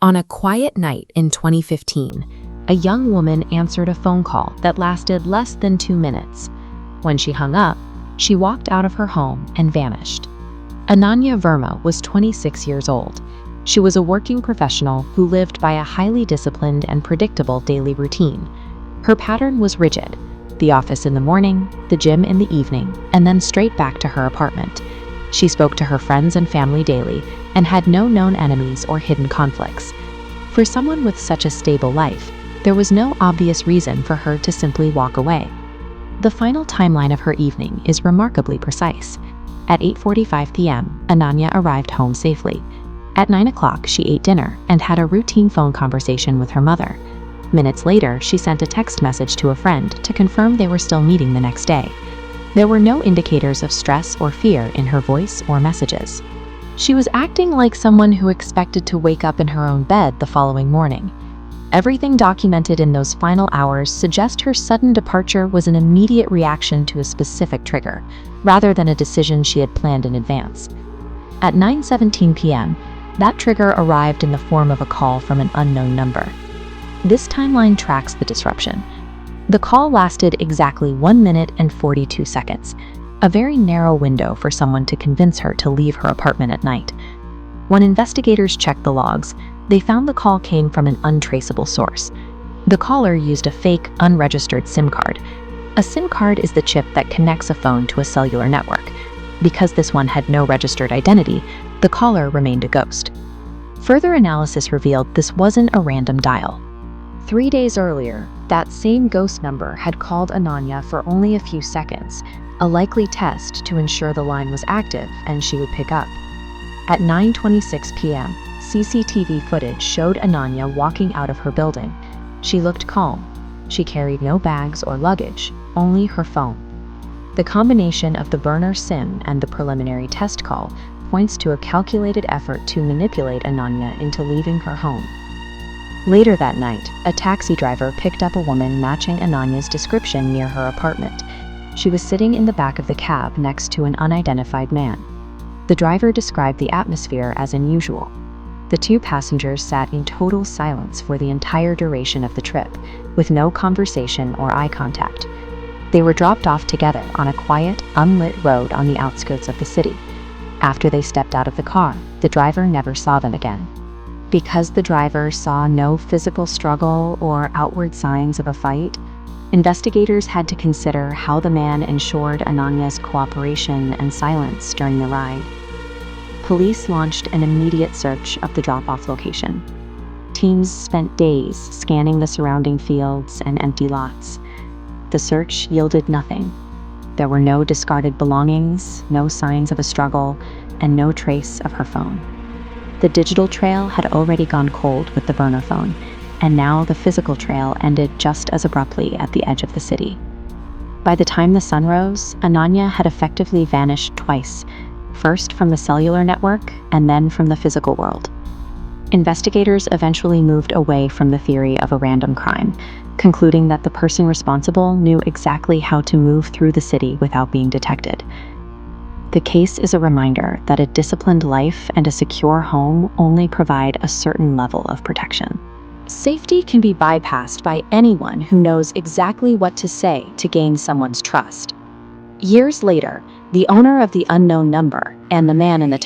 On a quiet night in 2015, a young woman answered a phone call that lasted less than 2 minutes. When she hung up, she walked out of her home and vanished. Ananya Verma was 26 years old. She was a working professional who lived by a highly disciplined and predictable daily routine. Her pattern was rigid: the office in the morning, the gym in the evening, and then straight back to her apartment. She spoke to her friends and family daily and had no known enemies or hidden conflicts. For someone with such a stable life, there was no obvious reason for her to simply walk away. The final timeline of her evening is remarkably precise. At 8:45 p.m., Ananya arrived home safely. At 9 o'clock, she ate dinner and had a routine phone conversation with her mother. Minutes later, she sent a text message to a friend to confirm they were still meeting the next day. There were no indicators of stress or fear in her voice or messages. She was acting like someone who expected to wake up in her own bed the following morning. Everything documented in those final hours suggests her sudden departure was an immediate reaction to a specific trigger, rather than a decision she had planned in advance. At 9:17 p.m., that trigger arrived in the form of a call from an unknown number. This timeline tracks the disruption. The call lasted exactly 1 minute and 42 seconds, a very narrow window for someone to convince her to leave her apartment at night. When investigators checked the logs, they found the call came from an untraceable source. The caller used a fake, unregistered SIM card. A SIM card is the chip that connects a phone to a cellular network. Because this one had no registered identity, the caller remained a ghost. Further analysis revealed this wasn't a random dial. 3 days earlier, that same ghost number had called Ananya for only a few seconds, a likely test to ensure the line was active and she would pick up. At 9:26 p.m., CCTV footage showed Ananya walking out of her building. She looked calm. She carried no bags or luggage, only her phone. The combination of the burner SIM and the preliminary test call points to a calculated effort to manipulate Ananya into leaving her home. Later that night, a taxi driver picked up a woman matching Ananya's description near her apartment. She was sitting in the back of the cab next to an unidentified man. The driver described the atmosphere as unusual. The two passengers sat in total silence for the entire duration of the trip, with no conversation or eye contact. They were dropped off together on a quiet, unlit road on the outskirts of the city. After they stepped out of the car, the driver never saw them again. Because the driver saw no physical struggle or outward signs of a fight, investigators had to consider how the man ensured Ananya's cooperation and silence during the ride. Police launched an immediate search of the drop-off location. Teams spent days scanning the surrounding fields and empty lots. The search yielded nothing. There were no discarded belongings, no signs of a struggle, and no trace of her phone. The digital trail had already gone cold with the burner phone, and now the physical trail ended just as abruptly at the edge of the city. By the time the sun rose, Ananya had effectively vanished twice, first from the cellular network and then from the physical world. Investigators eventually moved away from the theory of a random crime, concluding that the person responsible knew exactly how to move through the city without being detected. The case is a reminder that a disciplined life and a secure home only provide a certain level of protection. Safety can be bypassed by anyone who knows exactly what to say to gain someone's trust. Years later, the owner of the unknown number and the man in the